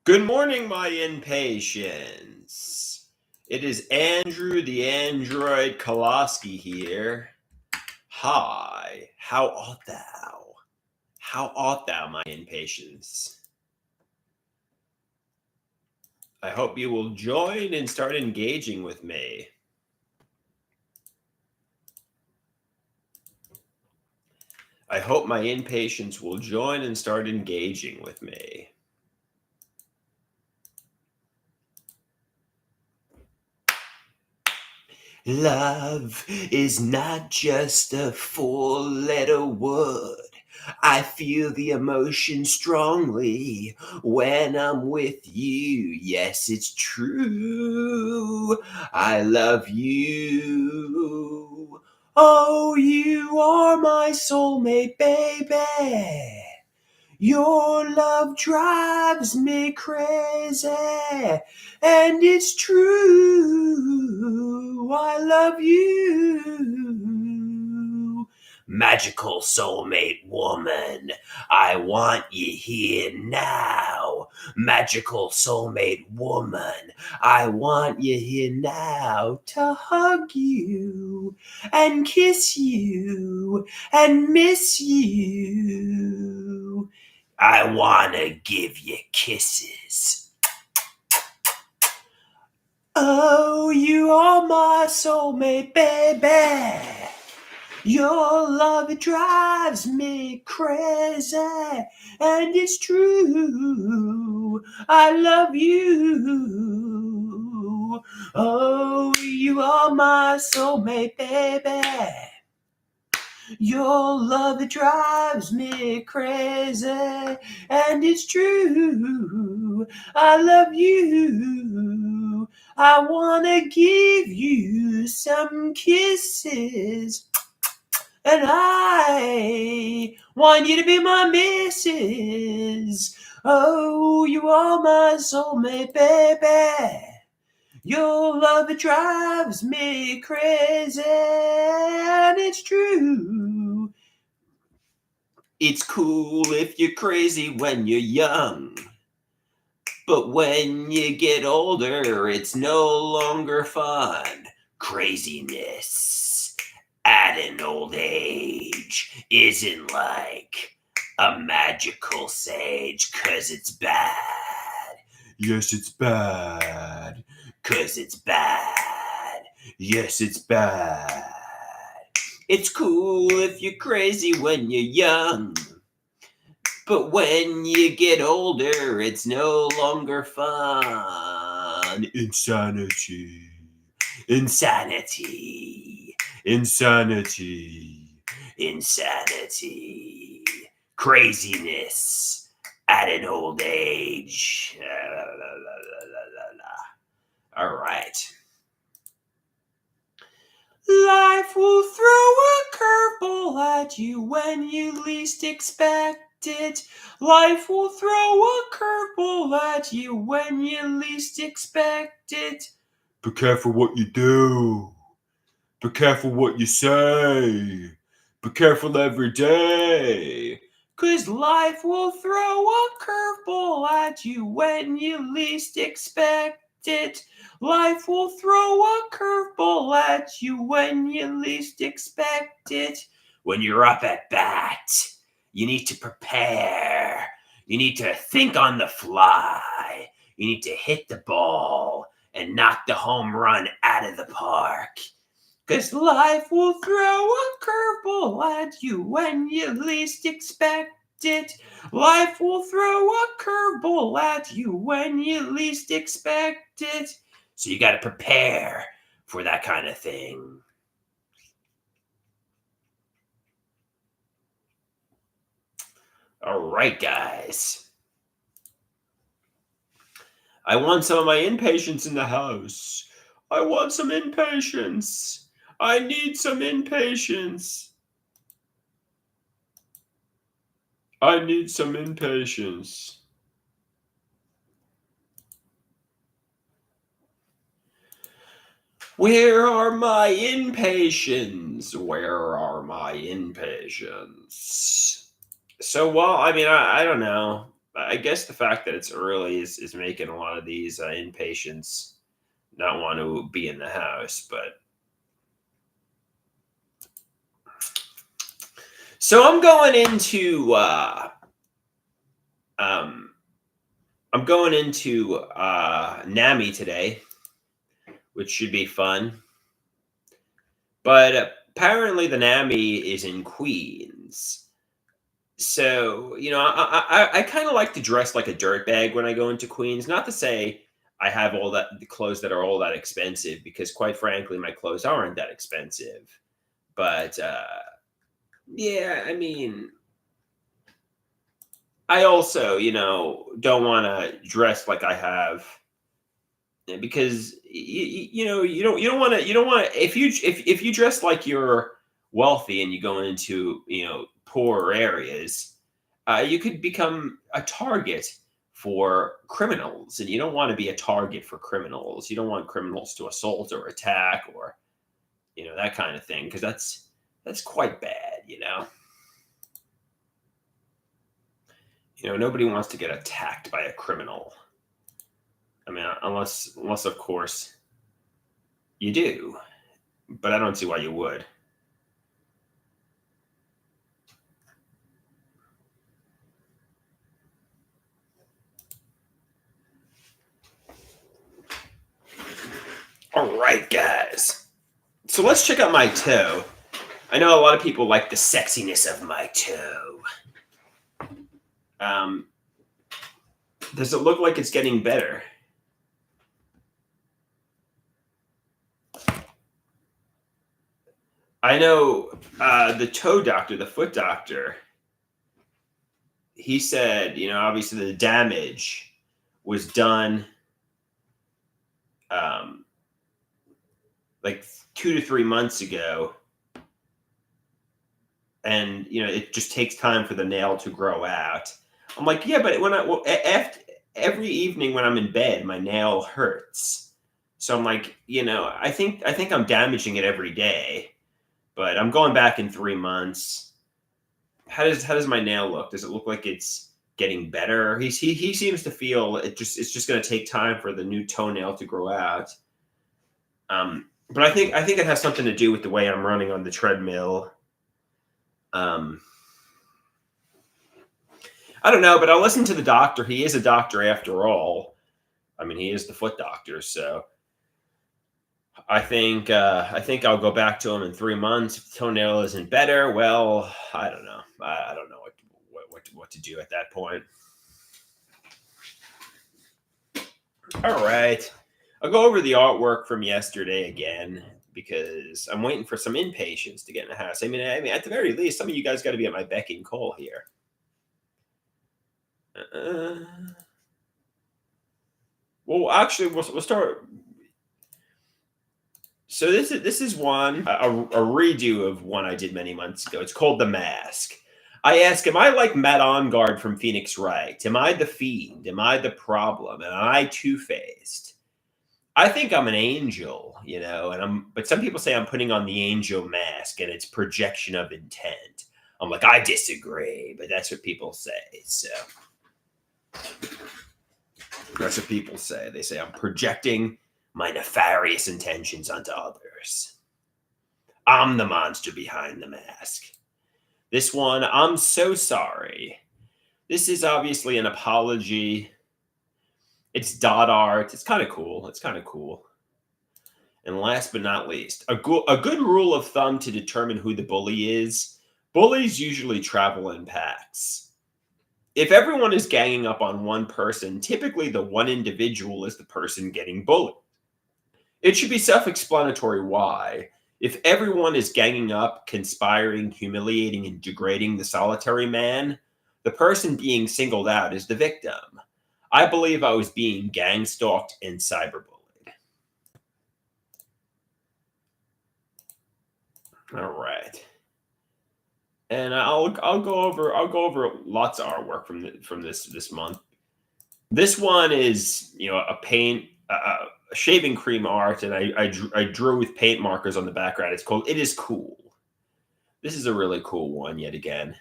Good morning, my impatience. It is Andrew the Android Koloski here. Hi, how art thou? How art thou, my impatience? I hope you will join and start engaging with me. I hope my impatience will join and start engaging with me. Love is not just a four-letter word. I feel the emotion strongly when I'm with you. Yes, it's true. I love you. Oh, you are my soulmate, baby. Your love drives me crazy, and it's true. I love you. Magical soulmate woman, I want you here now. Magical soulmate woman, I want you here now to hug you and kiss you and miss you. I wanna give you kisses. Oh, you are my soulmate, baby. Your love, it drives me crazy, and it's true. I love you. Oh, you are my soulmate, baby. Your love, it drives me crazy, and it's true. I love you. I wanna give you some kisses, and I want you to be my missus. Oh, you are my soulmate, baby. Your love, it drives me crazy, and it's true. It's cool if you're crazy when you're young, but when you get older, it's no longer fun. Craziness at an old age isn't like a magical sage, 'cause it's bad. Yes, it's bad. 'Cause it's bad. Yes, it's bad. It's cool if you're crazy when you're young, but when you get older, it's no longer fun. Insanity. Insanity. Insanity. Insanity. Craziness at an old age. All right. Life will throw a curveball at you when you least expect it. Life will throw a curveball at you when you least expect it. Be careful what you do. Be careful what you say. Be careful every day. 'Cause life will throw a curveball at you when you least expect it. Life will throw a curveball at you when you least expect it. When you're up at bat, you need to prepare. You need to think on the fly. You need to hit the ball and knock the home run out of the park. 'Cause life will throw a curveball at you when you least expect it. Life will throw a curveball at you when you least expect it. So you got to prepare for that kind of thing. All right, guys. I want some of my impatience in the house. I want some impatience. I need some impatience. I need some impatience. Where are my impatience? Where are my impatience? So, well, I mean, I don't know. I guess the fact that it's early is making a lot of these inpatients not want to be in the house. But so um, I'm going into NAMI today, which should be fun. But apparently the NAMI is in Queens. So, I kind of like to dress like a dirtbag when I go into Queens. Not to say I have all that the clothes that are all that expensive, because quite frankly, my clothes aren't that expensive. But yeah, I mean, I also, don't want to dress like I have, because you don't want to, if you dress like you're wealthy and you go into poorer areas, you could become a target for criminals, and you don't want to be a target for criminals. You don't want criminals to assault or attack, or that kind of thing, because that's quite bad. Nobody wants to get attacked by a criminal. I mean, unless of course you do, but I don't see why you would. All right, guys. So let's check out my toe. I know a lot of people like the sexiness of my toe. Um, does it look like it's getting better? I know the toe doctor, the foot doctor, he said, obviously the damage was done like 2 to 3 months ago. And, it just takes time for the nail to grow out. I'm like, yeah, but after every evening when I'm in bed, my nail hurts. So I'm like, I think I'm damaging it every day, but I'm going back in 3 months. How does my nail look? Does it look like it's getting better? He seems to feel it's just going to take time for the new toenail to grow out. But I think it has something to do with the way I'm running on the treadmill. I don't know, but I'll listen to the doctor. He is a doctor after all. I mean, he is the foot doctor, so I think I'll go back to him in 3 months. If the toenail isn't better, well, I don't know. I don't know what to do at that point. All right, I'll go over the artwork from yesterday again, because I'm waiting for some inpatients to get in the house. I mean, at the very least, some of you guys got to be at my beck and call here. Well, actually, we'll start. So this is one a redo of one I did many months ago. It's called The Mask. I ask, am I like Matt Engard from Phoenix Wright? Am I the fiend? Am I the problem? Am I two-faced? I think I'm an angel, but some people say I'm putting on the angel mask and it's projection of intent. I'm like, I disagree, but that's what people say. So that's what people say. They say I'm projecting my nefarious intentions onto others. I'm the monster behind the mask. This one, I'm so sorry. This is obviously an apology. It's dot art. It's kind of cool. And last but not least, a good rule of thumb to determine who the bully is: bullies usually travel in packs. If everyone is ganging up on one person, typically the one individual is the person getting bullied. It should be self-explanatory why. If everyone is ganging up, conspiring, humiliating, and degrading the solitary man, the person being singled out is the victim. I believe I was being gang stalked and cyberbullied. All right. And I'll go over lots of artwork from this month. This one is a paint shaving cream art, and I drew with paint markers on the background. It's called It Is Cool. This is a really cool one yet again.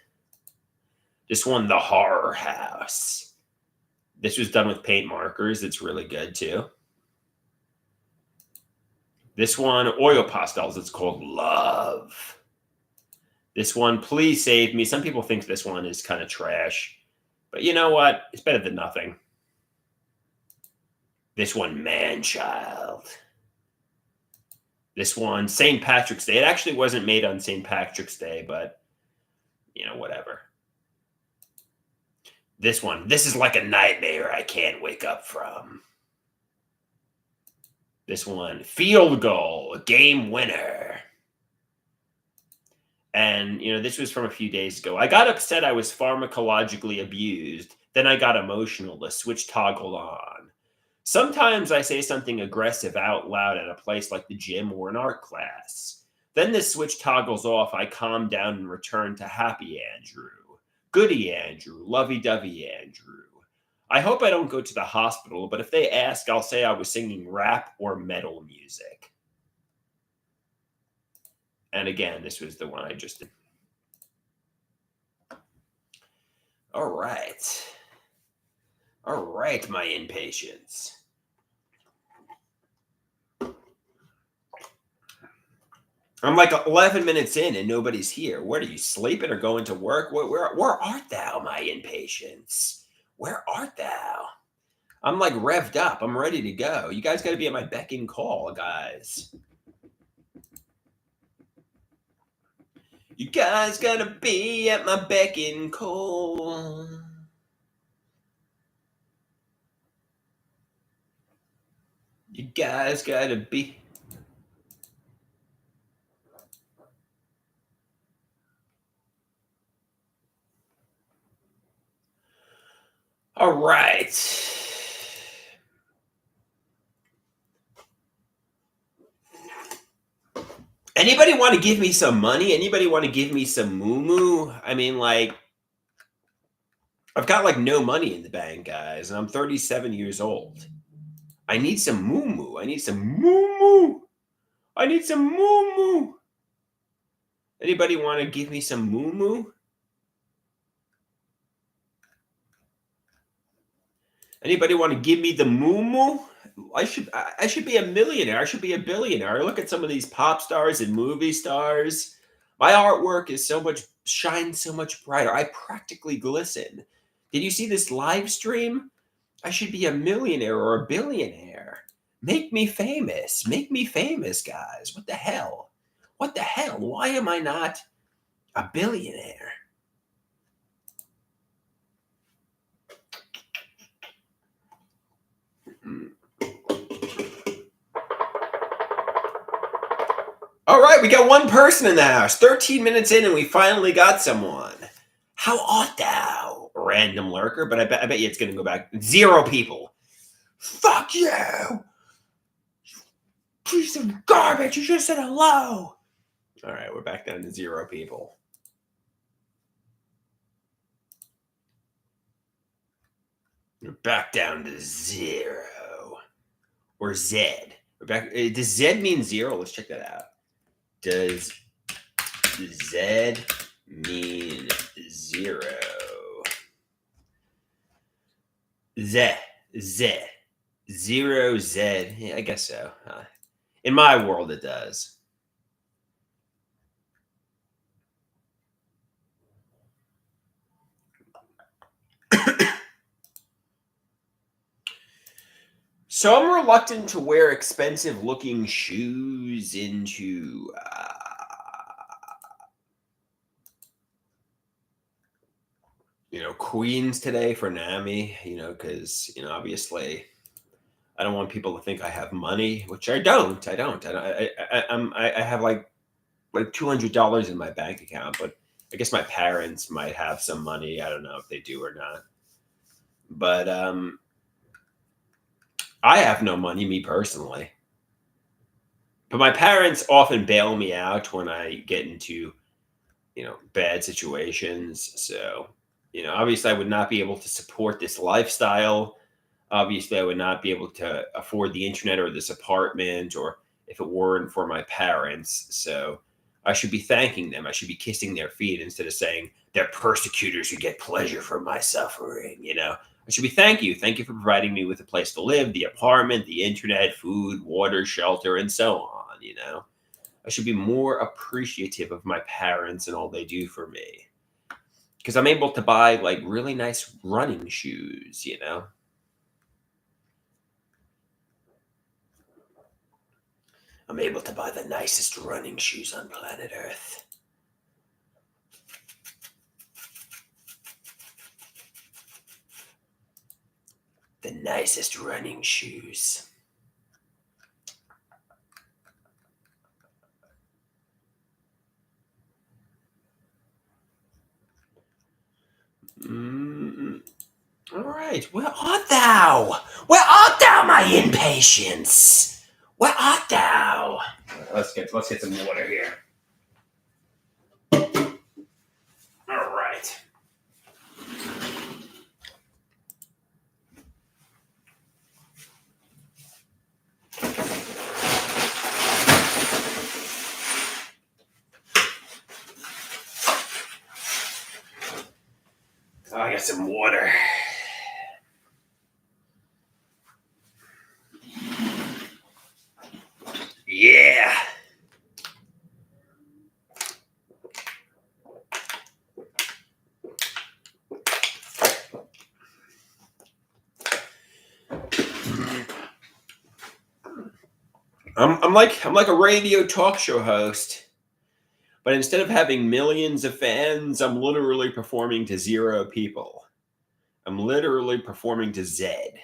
This one, The Horror House. This was done with paint markers. It's really good too. This one, oil pastels. It's called Love. This one, Please Save Me. Some people think this one is kind of trash. But you know what? It's better than nothing. This one, Man Child. This one, St. Patrick's Day. It actually wasn't made on St. Patrick's Day, but, whatever. This one, This Is Like a Nightmare I Can't Wake Up From. This one, Field Goal, Game Winner. And, this was from a few days ago. I got upset I was pharmacologically abused. Then I got emotional. The switch toggled on. Sometimes I say something aggressive out loud at a place like the gym or an art class. Then the switch toggles off. I calm down and return to happy Andrew. Goody Andrew. Lovey-dovey Andrew. I hope I don't go to the hospital, but if they ask, I'll say I was singing rap or metal music. And again, this was the one I just did. All right. All right, my impatience. I'm like 11 minutes in and nobody's here. What are you, sleeping or going to work? Where art thou, my impatience? Where art thou? I'm like revved up. I'm ready to go. You guys got to be at my beck and call, guys. You guys got to be at my beck and call. You guys got to be. All right. Anybody want to give me some money? Anybody want to give me some moo-moo? I mean, like, I've got like no money in the bank, guys, and I'm 37 years old. I need some moo-moo. I need some moo-moo. I need some moo-moo. Anybody want to give me some moo-moo? Anybody want to give me the moo-moo? I should be a millionaire. I should be a billionaire. I look at some of these pop stars and movie stars. My artwork shines so much brighter. I practically glisten. Did you see this live stream? I should be a millionaire or a billionaire. Make me famous. Make me famous, guys. What the hell? What the hell? Why am I not a billionaire? All right, we got one person in the house. 13 minutes in, and we finally got someone. How art thou, random lurker? But I bet you it's going to go back. 0 people. Fuck you! You piece of garbage. You just said hello. All right, we're back down to 0 people. We're back down to 0. Or Z. We're back. Does Z mean 0? Let's check that out. Does Z mean 0? Z. 0 Z. Yeah, I guess so. In my world, it does. So I'm reluctant to wear expensive-looking shoes into Queens today for NAMI, because, obviously I don't want people to think I have money, which I don't. I have like $200 in my bank account, but I guess my parents might have some money. I don't know if they do or not. But I have no money, me personally. But my parents often bail me out when I get into, bad situations. So, obviously I would not be able to support this lifestyle. Obviously I would not be able to afford the internet or this apartment, or if it weren't for my parents. So I should be thanking them. I should be kissing their feet instead of saying they're persecutors who get pleasure from my suffering. I should be thank you. Thank you for providing me with a place to live, the apartment, the internet, food, water, shelter, and so on, you know. I should be more appreciative of my parents and all they do for me. Because I'm able to buy like really nice running shoes, you know. I'm able to buy the nicest running shoes on planet Earth. The nicest running shoes. All right. Where art thou? Where art thou, my impatience? Where art thou? Let's get some water here. All right. Oh, I got some water. Yeah. I'm like a radio talk show host, but instead of having millions of fans, I'm literally performing to 0 people. I'm literally performing to Zed.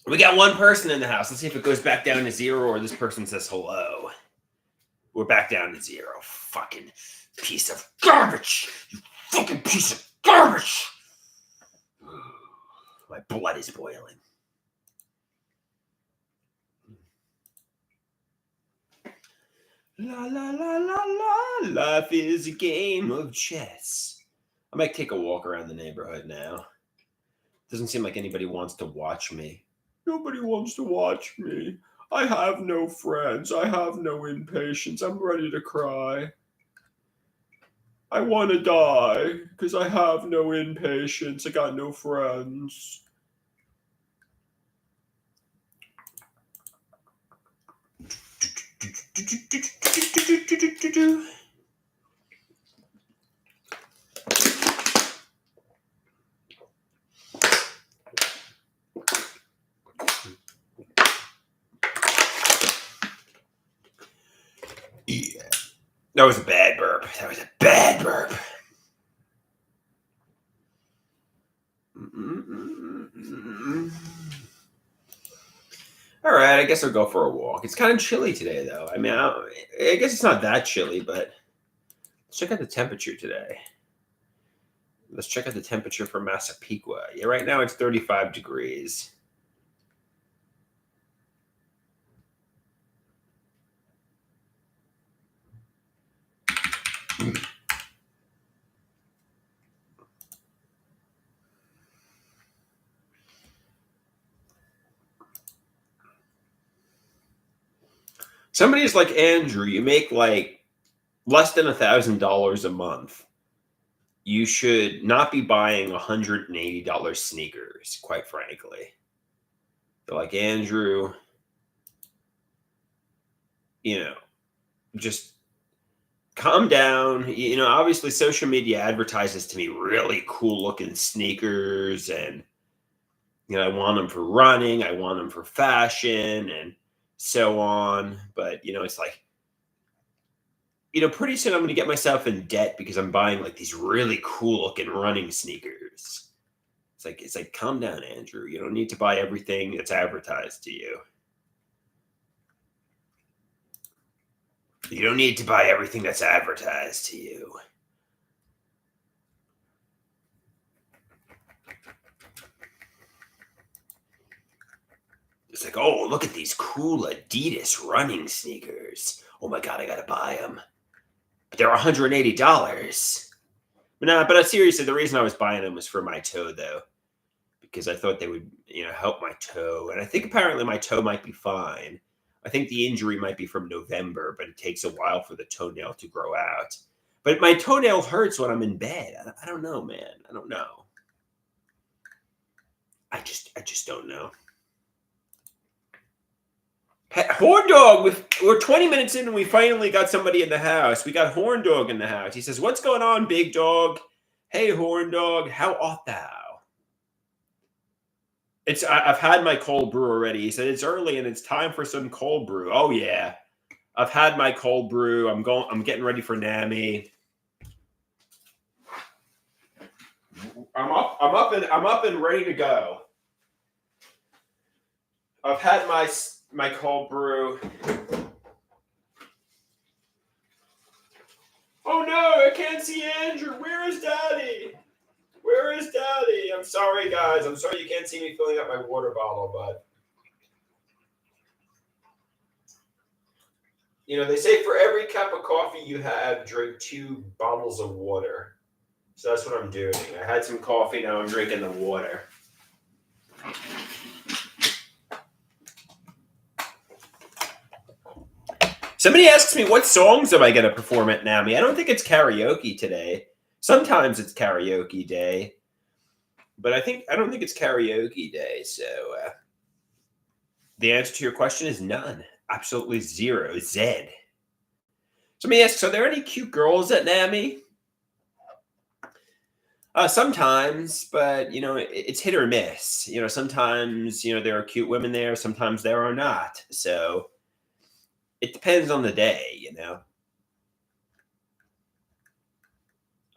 We got one person in the house. Let's see if it goes back down to 0 or this person says hello. We're back down to 0. Fucking piece of garbage. You fucking piece of garbage. My blood is boiling. La la la la la. Life is a game of chess. I might take a walk around the neighborhood now. Doesn't seem like anybody wants to watch me. Nobody wants to watch me. I have no friends. I have no impatience. I'm ready to cry. I want to die because I have no impatience. I got no friends. Yeah. That was a bad burp. That was a bad burp. All right, I guess I'll go for a walk. It's kind of chilly today, though. I mean, I guess it's not that chilly, but let's check out the temperature today. Let's check out the temperature for Massapequa. Yeah, right now it's 35 degrees. Somebody's like Andrew, you make like less than $1,000 a month. You should not be buying $180 sneakers, quite frankly. So like Andrew, just calm down. Obviously social media advertises to me really cool looking sneakers, and I want them for running, I want them for fashion and so on. But it's like, pretty soon I'm going to get myself in debt because I'm buying like these really cool looking running sneakers. It's like, calm down, Andrew. You don't need to buy everything that's advertised to you. You don't need to buy everything that's advertised to you. It's like, oh, look at these cool Adidas running sneakers. Oh my God, I got to buy them. But they're $180. But seriously, the reason I was buying them was for my toe, though. because I thought they would, help my toe. And I think apparently my toe might be fine. I think the injury might be from November, but it takes a while for the toenail to grow out. But my toenail hurts when I'm in bed. I don't know, man. I don't know. I just don't know. Horn Dog, we're 20 minutes in and we finally got somebody in the house. We got Horn Dog in the house. He says, "What's going on, big dog? Hey, Horn Dog, how art thou?" I've had my cold brew already. He said it's early and it's time for some cold brew. Oh yeah, I've had my cold brew. I'm getting ready for NAMI. I'm up and ready to go. I've had my cold brew. Oh no, I can't see Andrew. Where is Daddy? Where is Daddy? I'm sorry, guys. I'm sorry you can't see me filling up my water bottle, but they say for every cup of coffee you have, drink 2 bottles of water. So that's what I'm doing. I had some coffee, now I'm drinking the water. Somebody asks me, what songs am I going to perform at NAMI? I don't think it's karaoke today. Sometimes it's karaoke day. But I don't think it's karaoke day. So the answer to your question is none. Absolutely zero. Zed. Somebody asks, are there any cute girls at NAMI? Sometimes, but it's hit or miss. Sometimes there are cute women there, sometimes there are not. So it depends on the day.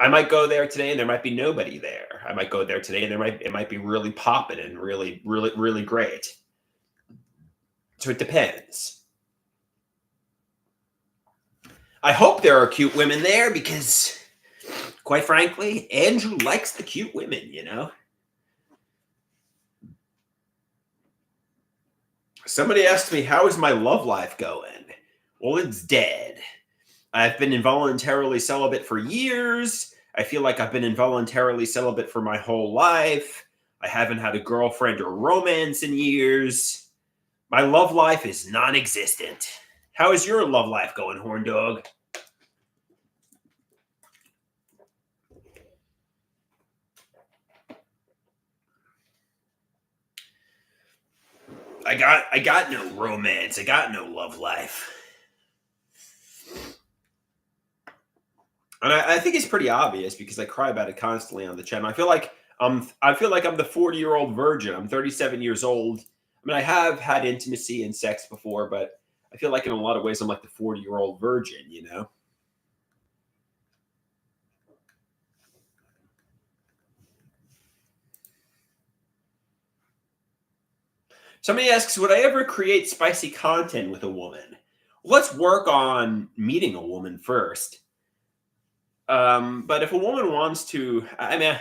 I might go there today and there might be nobody there. I might go there today and it might be really popping and really, really, really great. So it depends. I hope there are cute women there because, quite frankly, Andrew likes the cute women, Somebody asked me, how is my love life going? Well, it's dead. I've been involuntarily celibate for years. I feel like I've been involuntarily celibate for my whole life. I haven't had a girlfriend or romance in years. My love life is non-existent. How is your love life going, Horn Dog? I got no romance. I got no love life. And I think it's pretty obvious because I cry about it constantly on the channel. I feel like I'm the 40-year-old virgin. I'm 37 years old. I mean, I have had intimacy and sex before, but I feel like in a lot of ways I'm like the 40-year-old virgin, Somebody asks, would I ever create spicy content with a woman? Let's work on meeting a woman first. But if a woman wants to, I mean,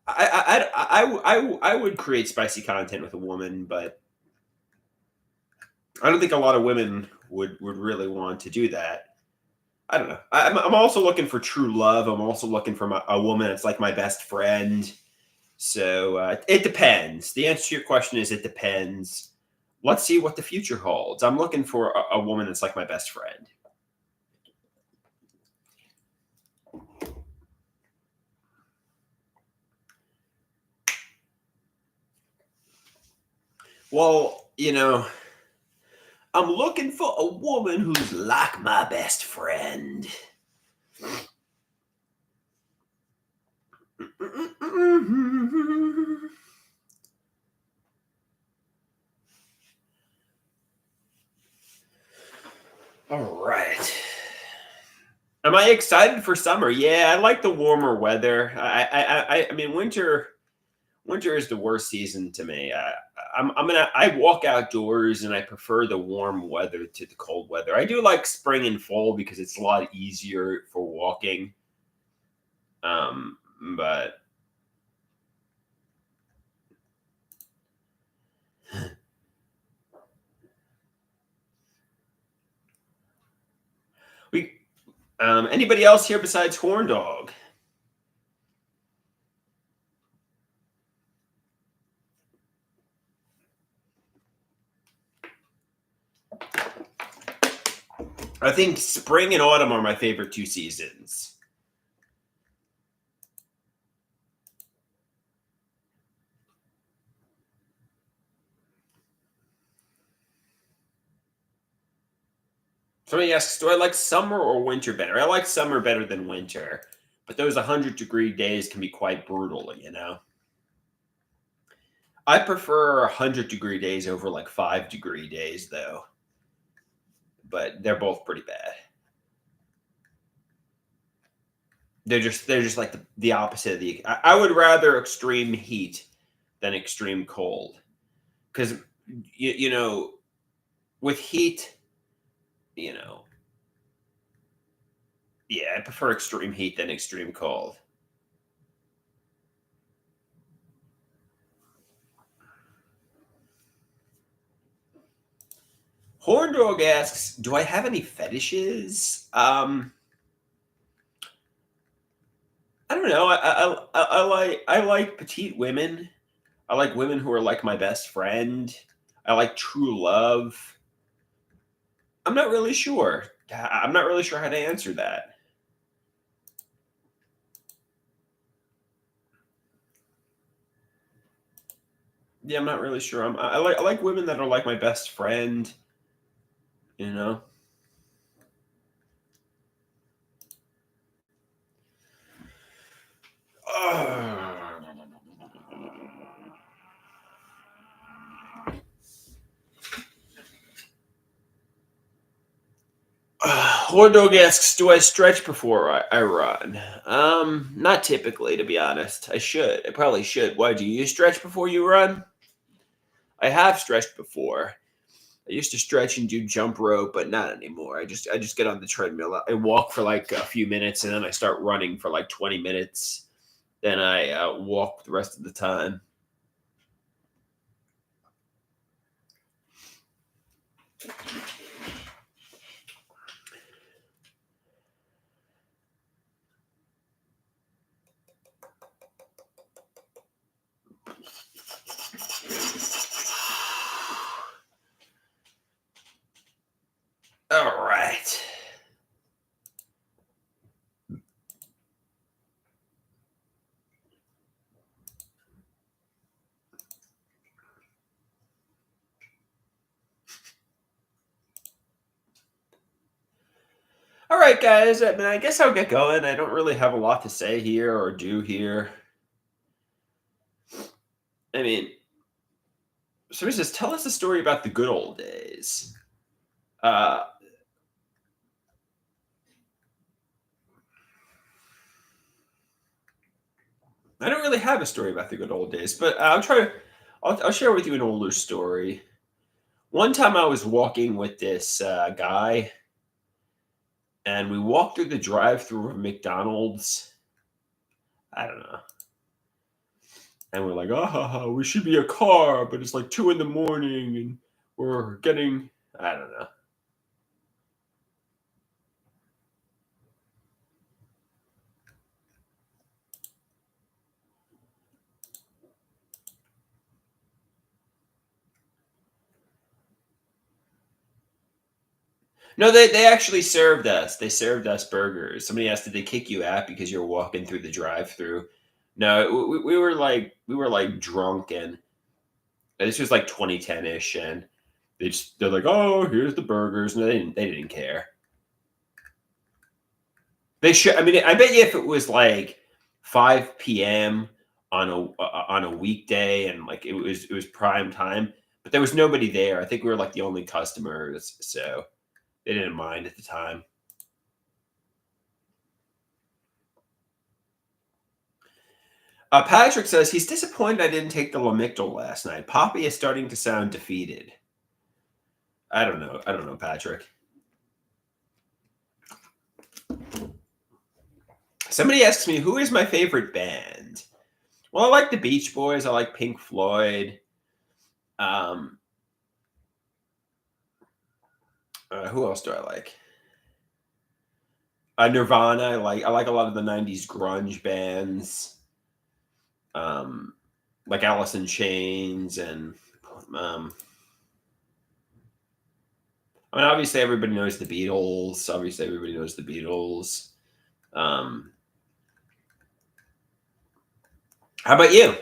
I would create spicy content with a woman, but I don't think a lot of women would really want to do that. I don't know. I'm also looking for true love. I'm also looking for a woman that's like my best friend. So it depends. The answer to your question is it depends. Let's see what the future holds. I'm looking for a woman that's like my best friend. Well, I'm looking for a woman who's like my best friend. All right. Am I excited for summer? Yeah, I like the warmer weather. I mean, winter is the worst season to me. I walk outdoors and I prefer the warm weather to the cold weather. I do like spring and fall because it's a lot easier for walking. But anybody else here besides Horn Dog? I think spring and autumn are my favorite two seasons. Somebody asks, do I like summer or winter better? I like summer better than winter, but those 100-degree days can be quite brutal, you know? I prefer 100-degree days over like 5-degree days, though, but they're both pretty bad. They're just like the opposite of the. I would rather extreme heat than extreme cold because you know with heat, you know, yeah, I prefer extreme heat than extreme cold. Horn Dog asks, "Do I have any fetishes?" I don't know. I like petite women. I like women who are like my best friend. I like true love. I'm not really sure. I'm not really sure how to answer that. Yeah, I'm not really sure. I like women that are like my best friend. You know. Horn Dog asks, "Do I stretch before I run?" Not typically, to be honest. I should. I probably should. Why do you stretch before you run? I have stretched before. I used to stretch and do jump rope, but not anymore. I just get on the treadmill. I walk for like a few minutes, and then I start running for like 20 minutes. Then I walk the rest of the time. All right. All right, guys. I mean, I guess I'll get going. I don't really have a lot to say here or do here. I mean, somebody says, "Tell us a story about the good old days." Uh, I don't really have a story about the good old days, but I'll try. I'll share with you an older story. One time, I was walking with this guy, and we walked through the drive-through of McDonald's. I don't know, and we're like, "Oh, we should be a car," but it's like 2 in the morning, and we're getting. I don't know. No, they actually served us. They served us burgers. Somebody asked, "Did they kick you out because you're walking through the drive-through?" No, we were like drunk, and this was like 2010 ish, and they're like, "Oh, here's the burgers," and they didn't care. They should. I mean, I bet you if it was like 5 p.m. on a weekday and like it was prime time, but there was nobody there. I think we were like the only customers, so they didn't mind at the time. Patrick says he's disappointed I didn't take the Lamictal last night. Poppy is starting to sound defeated. I don't know. I don't know, Patrick. Somebody asks me who is my favorite band. Well, I like the Beach Boys. I like Pink Floyd. Um, who else do I like? Nirvana. I like a lot of the '90s grunge bands, um, like Alice in Chains and um, I mean, obviously everybody knows the Beatles. Obviously everybody knows the Beatles. Um, how about you?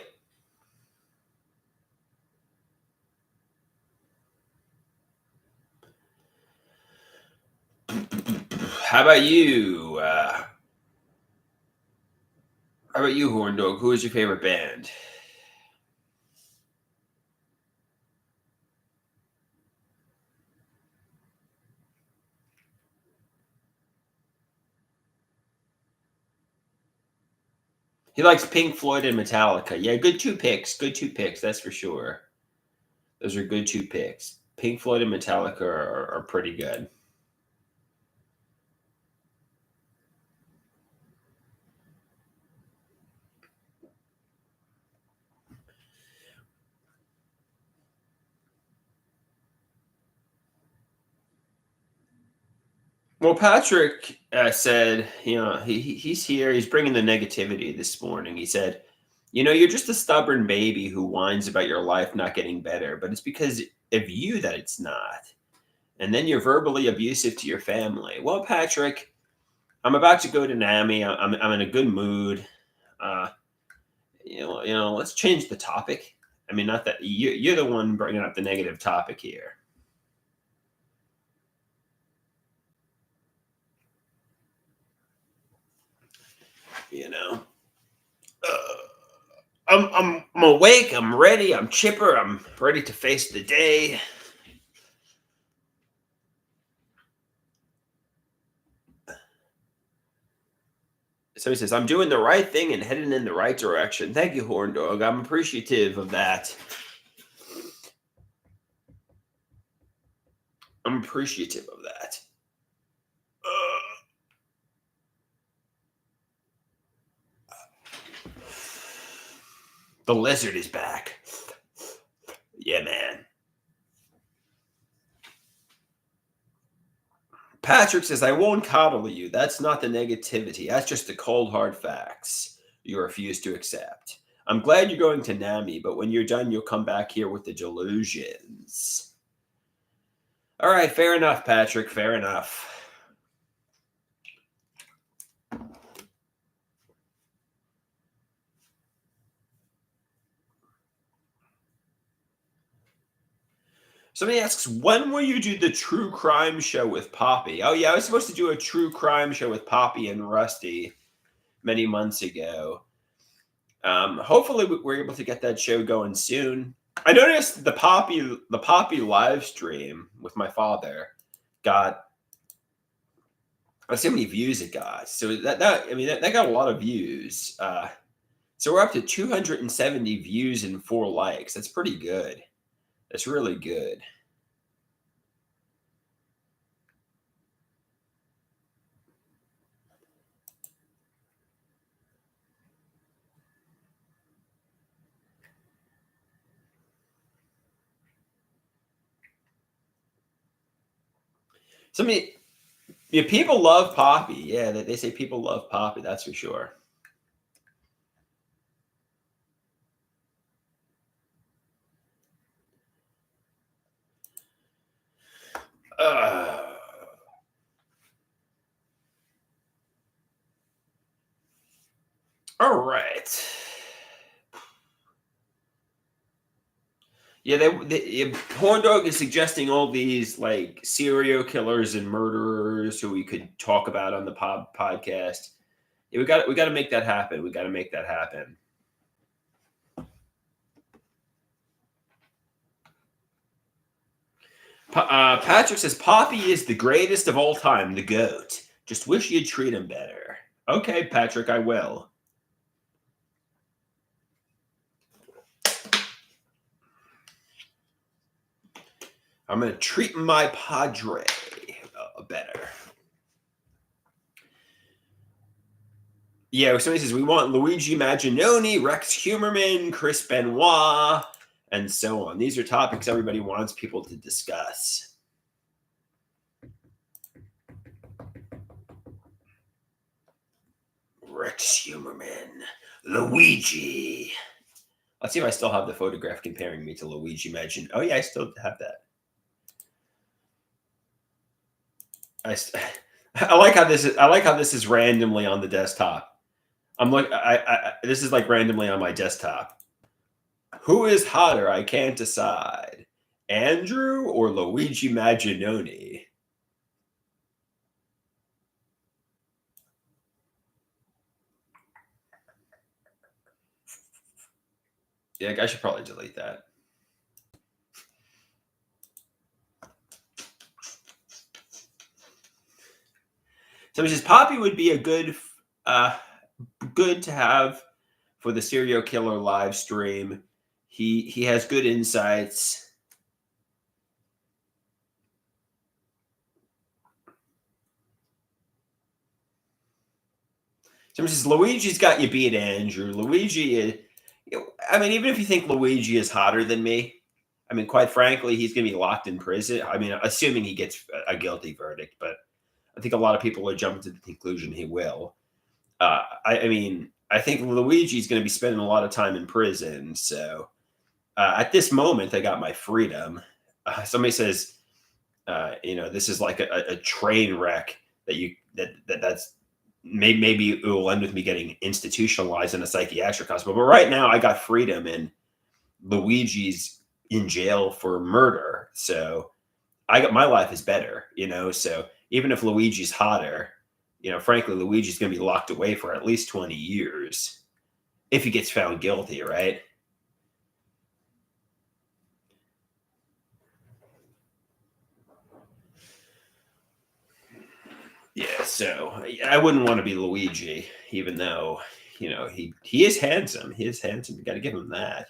How about you? How about you, Horn Dog? Who is your favorite band? He likes Pink Floyd and Metallica. Yeah, good two picks. Good two picks. That's for sure. Those are good two picks. Pink Floyd and Metallica are pretty good. Well, Patrick said, he's here. He's bringing the negativity this morning. He said, you're just a stubborn baby who whines about your life not getting better, but it's because of you that it's not. And then you're verbally abusive to your family. Well, Patrick, I'm about to go to NAMI. I'm in a good mood. Uh, let's change the topic. I mean, not that you're the one bringing up the negative topic here. You know, I'm awake. I'm ready. I'm chipper. I'm ready to face the day. So he says, I'm doing the right thing and heading in the right direction. Thank you, Horn Dog. I'm appreciative of that. I'm appreciative of that. The lizard is back. Yeah, man. Patrick says, I won't coddle you. That's not the negativity. That's just the cold, hard facts you refuse to accept. I'm glad you're going to NAMI, but when you're done, you'll come back here with the delusions. All right, fair enough, Patrick. Fair enough. Somebody asks, when will you do the true crime show with Poppy? Oh, yeah, I was supposed to do a true crime show with Poppy and Rusty many months ago. Hopefully, we're able to get that show going soon. I noticed the Poppy live stream with my father got. Let's see how many views it got. So that got a lot of views. So we're up to 270 views and 4 likes. That's pretty good. That's really good. Yeah, people love Poppy. Yeah, they say people love Poppy. That's for sure. All right. Yeah, Horn Dog is suggesting all these like serial killers and murderers who we could talk about on the podcast. Yeah, we got to make that happen. We got to make that happen. Patrick says Poppy is the greatest of all time, the goat. Just wish you'd treat him better. Okay, Patrick, I will. I'm going to treat my padre better. Yeah, somebody says we want Luigi Maginoni, Rex Humerman, Chris Benoit, and so on. These are topics everybody wants people to discuss. Rex Humerman, Luigi. Let's see if I still have the photograph comparing me to Luigi Magin. Oh yeah, I still have that. I, s- I like how this is. I like how this is randomly on the desktop. I'm like, this is like randomly on my desktop. Who is hotter? I can't decide. Andrew or Luigi Maginoni? Yeah, I should probably delete that. Somebody says Poppy would be a uh, good to have for the serial killer live stream. He has good insights. Somebody says Luigi's got you beat, Andrew. Luigi is. I mean, even if you think Luigi is hotter than me, I mean, quite frankly, he's going to be locked in prison. I mean, assuming he gets a guilty verdict, but I think a lot of people are jumping to the conclusion he will. I mean, I think Luigi's going to be spending a lot of time in prison. So at this moment, I got my freedom. Somebody says, this is like a train wreck that's maybe it will end with me getting institutionalized in a psychiatric hospital. But right now, I got freedom, and Luigi's in jail for murder. So I got my life is better. So even if Luigi's hotter, frankly, Luigi's going to be locked away for at least 20 years if he gets found guilty, right? Yeah, so I wouldn't want to be Luigi, even though he is handsome. He is handsome. You got to give him that.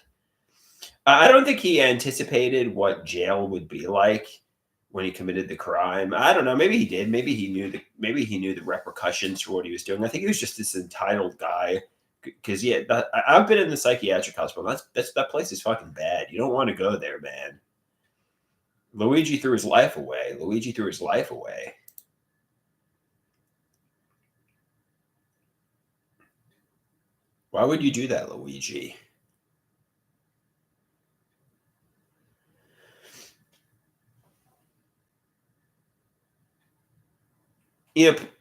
I don't think he anticipated what jail would be like when he committed the crime. I don't know. Maybe he did. Maybe he knew the repercussions for what he was doing. I think he was just this entitled guy. Because yeah, I've been in the psychiatric hospital. That place is fucking bad. You don't want to go there, man. Luigi threw his life away. Luigi threw his life away. Why would you do that, Luigi?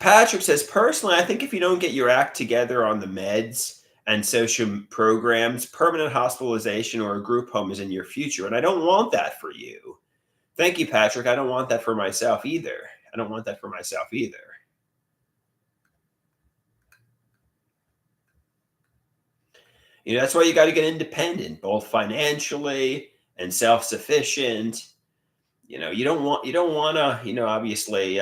Patrick says, personally, I think if you don't get your act together on the meds and social programs, permanent hospitalization or a group home is in your future. And I don't want that for you. Thank you, Patrick. I don't want that for myself either. I don't want that for myself either. That's why you got to get independent, both financially and self-sufficient. You don't want to, obviously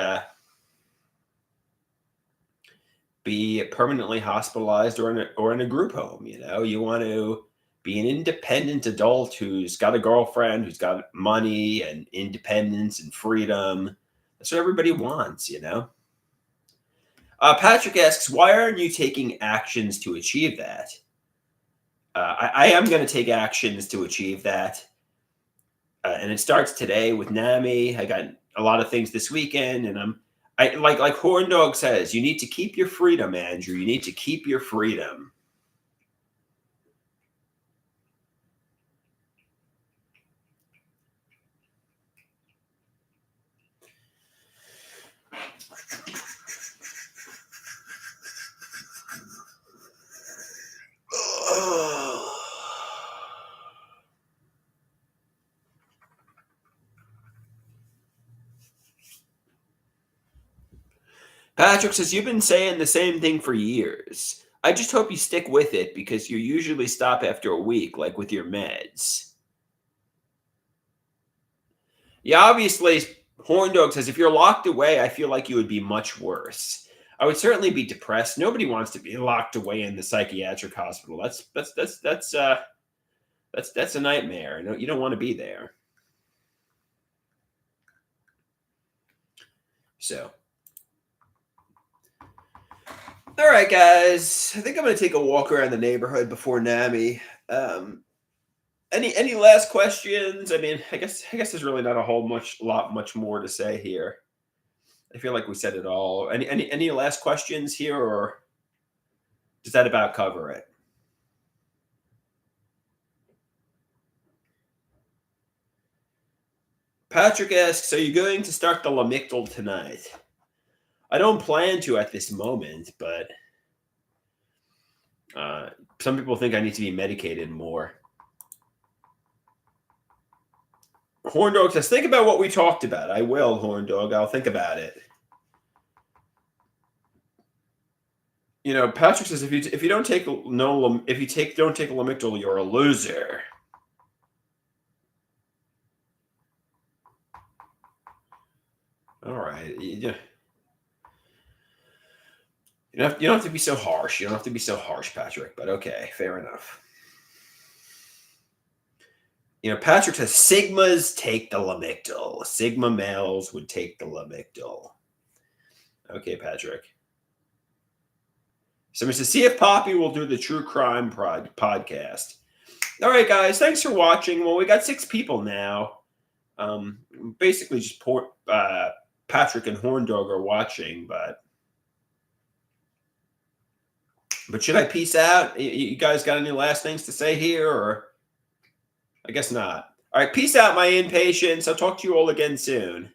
be permanently hospitalized or in a group home. You want to be an independent adult who's got a girlfriend, who's got money and independence and freedom. That's what everybody wants. Patrick asks, why aren't you taking actions to achieve that? I am going to take actions to achieve that. And it starts today with NAMI. I got a lot of things this weekend, and I like Horn Dog says, you need to keep your freedom, Andrew. You need to keep your freedom. Patrick says, you've been saying the same thing for years. I just hope you stick with it because you usually stop after a week, like with your meds. Yeah, obviously, Horn Dog says, if you're locked away, I feel like you would be much worse. I would certainly be depressed. Nobody wants to be locked away in the psychiatric hospital. That's a nightmare. No, you don't want to be there. So, all right, guys. I think I'm going to take a walk around the neighborhood before NAMI. Any last questions? I mean, I guess there's really not a whole much more to say here. I feel like we said it all. Any last questions here, or does that about cover it? Patrick asks, "Are you going to start the Lamictal tonight?" I don't plan to at this moment, but some people think I need to be medicated more. Horn Dog says, think about what we talked about. I will, Horn Dog. I'll think about it. Patrick says, if you don't take don't take Lamictal, you're a loser. All right. You don't have to be so harsh. You don't have to be so harsh, Patrick, but okay, fair enough. Patrick says Sigmas take the Lamictal. Sigma males would take the Lamictal. Okay, Patrick. Somebody says, see if Poppy will do the true crime podcast. All right, guys, thanks for watching. Well, we got 6 people now. Basically just Patrick and Horn Dog are watching, but should I peace out? You guys got any last things to say here, or I guess not. All right, peace out, my impatience. I'll talk to you all again soon.